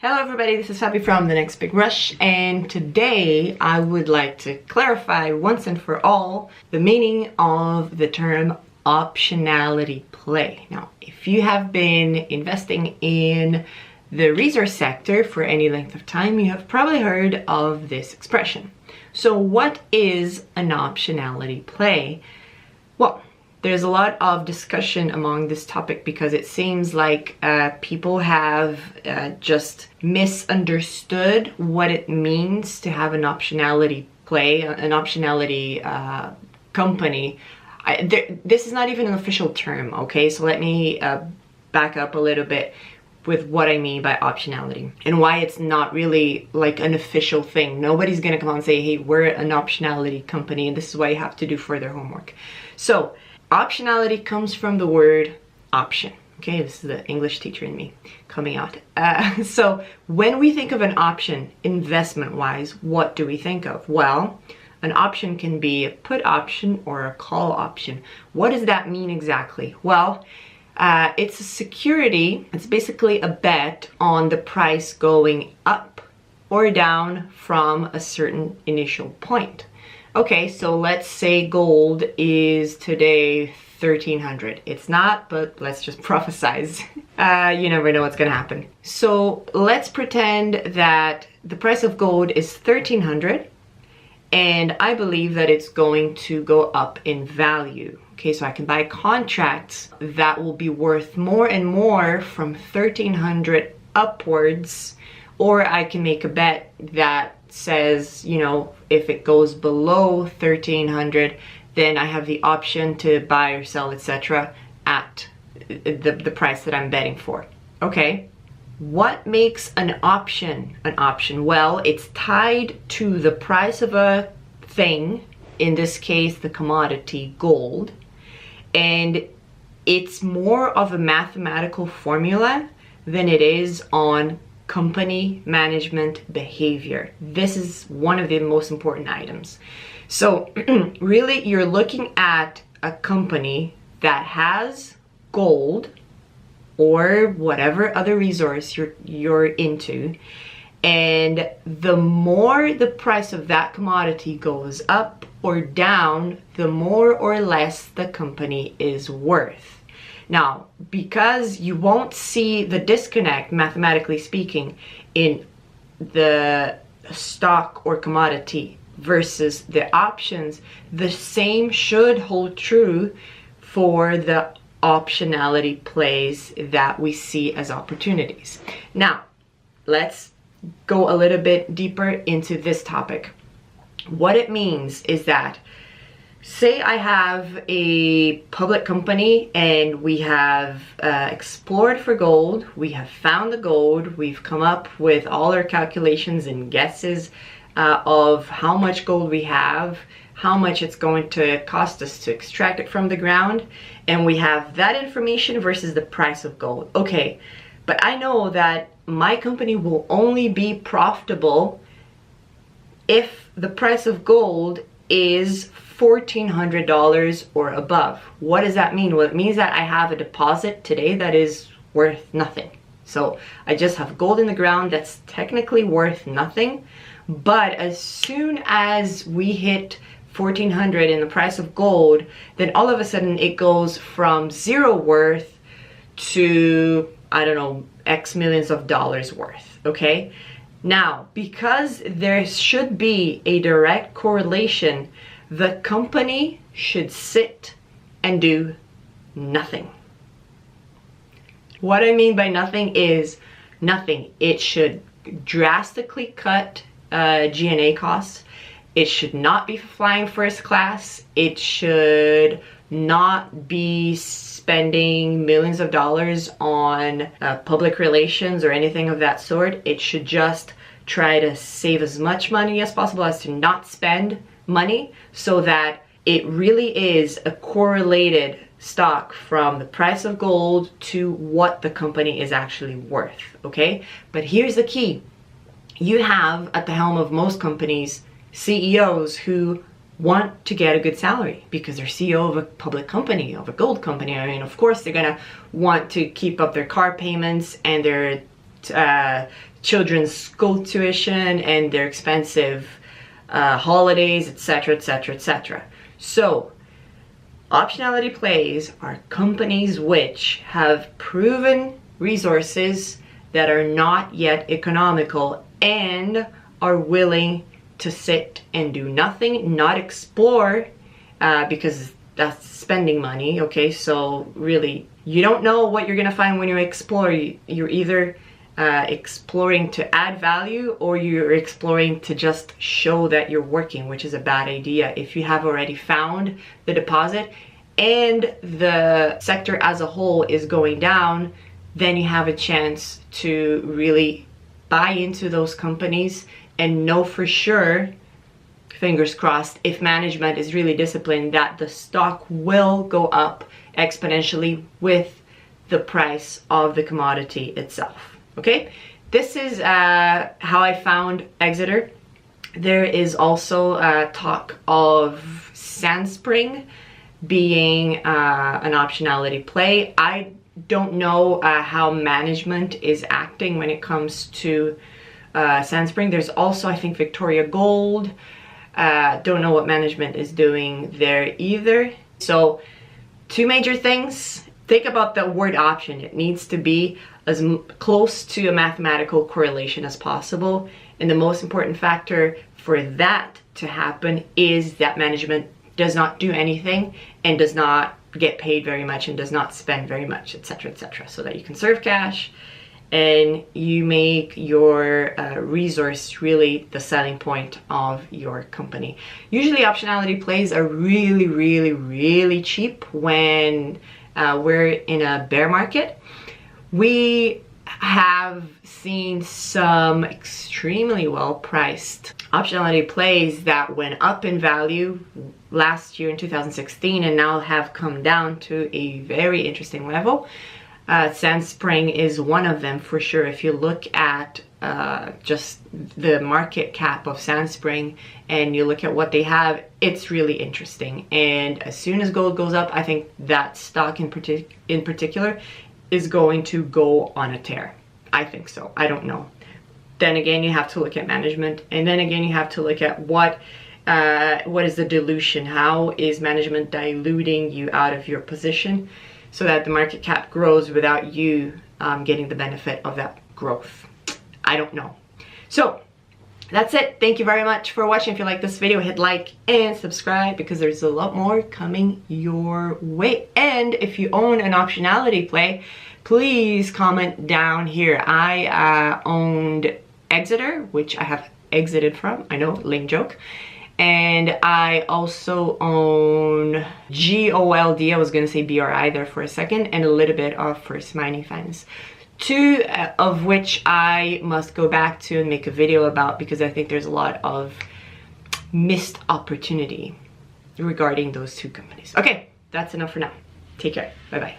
Hello everybody, this is Fabi from The Next Big Rush, and today I would like to clarify once and for all the meaning of the term optionality play. Now, if you have been investing in the resource sector for any length of time, you have probably heard of this expression. So what is an optionality play? Well, there's a lot of discussion among this topic because it seems like people have just misunderstood what it means to have an optionality play, an optionality company. This is not even an official term, okay? So let me back up a little bit with what I mean by optionality and why it's not really like an official thing. Nobody's gonna come out and say, hey, we're an optionality company and this is why you have to do further homework. So optionality comes from the word option. Okay, this is the English teacher in me coming out. So when we think of an option investment-wise, what do we think of? Well, an option can be a put option or a call option. What does that mean exactly? Well, it's a security. It's basically a bet on the price going up or down from a certain initial point. Okay, so let's say gold is today 1300. It's not, but let's just prophesize. You never know what's gonna happen. So let's pretend that the price of gold is 1300 and I believe that it's going to go up in value. Okay, so I can buy contracts that will be worth more and more from 1300 upwards, or I can make a bet that says, you know, if it goes below 1300, then I have the option to buy or sell, etc. at the price that I'm betting for. Okay, what makes an option an option? Well, it's tied to the price of a thing, in this case the commodity gold, and it's more of a mathematical formula than it is on company management behavior. This is one of the most important items. So really you're looking at a company that has gold or whatever other resource you're into, and the more the price of that commodity goes up or down, the more or less the company is worth. Now, because you won't see the disconnect, mathematically speaking, in the stock or commodity versus the options, the same should hold true for the optionality plays that we see as opportunities. Now, let's go a little bit deeper into this topic. What it means is that, say I have a public company and we have explored for gold, we have found the gold, we've come up with all our calculations and guesses of how much gold we have, how much it's going to cost us to extract it from the ground, and we have that information versus the price of gold. Okay, but I know that my company will only be profitable if the price of gold is $1,400 or above. What does that mean? Well, it means that I have a deposit today that is worth nothing. So I just have gold in the ground that's technically worth nothing, but as soon as we hit 1400 in the price of gold, then all of a sudden it goes from zero worth to, I don't know, X millions of dollars worth, okay? Now, because there should be a direct correlation, the company should sit and do nothing. What I mean by nothing is nothing. It should drastically cut G&A costs. It should not be flying first class. It should not be spending millions of dollars on public relations or anything of that sort. It should just try to save as much money as possible as to not spend money, so that it really is a correlated stock from the price of gold to what the company is actually worth, okay? But here's the key. You have at the helm of most companies CEOs who want to get a good salary because they're CEO of a public company, of a gold company. I mean, of course, they're gonna want to keep up their car payments and their children's school tuition and their expensive holidays, etc., etc., etc. So optionality plays are companies which have proven resources that are not yet economical and are willing to sit and do nothing, not explore, because that's spending money, okay? So really, you don't know what you're gonna find when you explore. You're either exploring to add value, or you're exploring to just show that you're working, which is a bad idea. If you have already found the deposit and the sector as a whole is going down, then you have a chance to really buy into those companies and know for sure, fingers crossed, if management is really disciplined, that the stock will go up exponentially with the price of the commodity itself. Okay, this is how I found Exeter. There is also talk of Sandspring being an optionality play. I don't know how management is acting when it comes to Sandspring. There's also, I think, Victoria Gold. Don't know what management is doing there either. So two major things. Think about the word option. It needs to be as close to a mathematical correlation as possible. And the most important factor for that to happen is that management does not do anything and does not get paid very much and does not spend very much, etc., etc., so that you conserve cash and you make your resource really the selling point of your company. Usually optionality plays are really, really, really cheap when we're in a bear market. We have seen some extremely well priced optionality plays that went up in value last year in 2016 and now have come down to a very interesting level. Sandspring is one of them for sure. If you look at just the market cap of Sandspring and you look at what they have, it's really interesting. And as soon as gold goes up, I think that stock in particular is going to go on a tear. I think so. I don't know. Then again, you have to look at management, and then again you have to look at what is the dilution. How is management diluting you out of your position so that the market cap grows without you getting the benefit of that growth? I don't know. So that's it. Thank you very much for watching. If you like this video, hit like and subscribe because there's a lot more coming your way. And if you own an optionality play, please comment down here. I owned Exeter, which I have exited from. I know, lame joke. And I also own GOLD. I was going to say BRI there for a second, and a little bit of First Mining Finance. Two of which I must go back to and make a video about because I think there's a lot of missed opportunity regarding those two companies. Okay, that's enough for now. Take care. Bye-bye.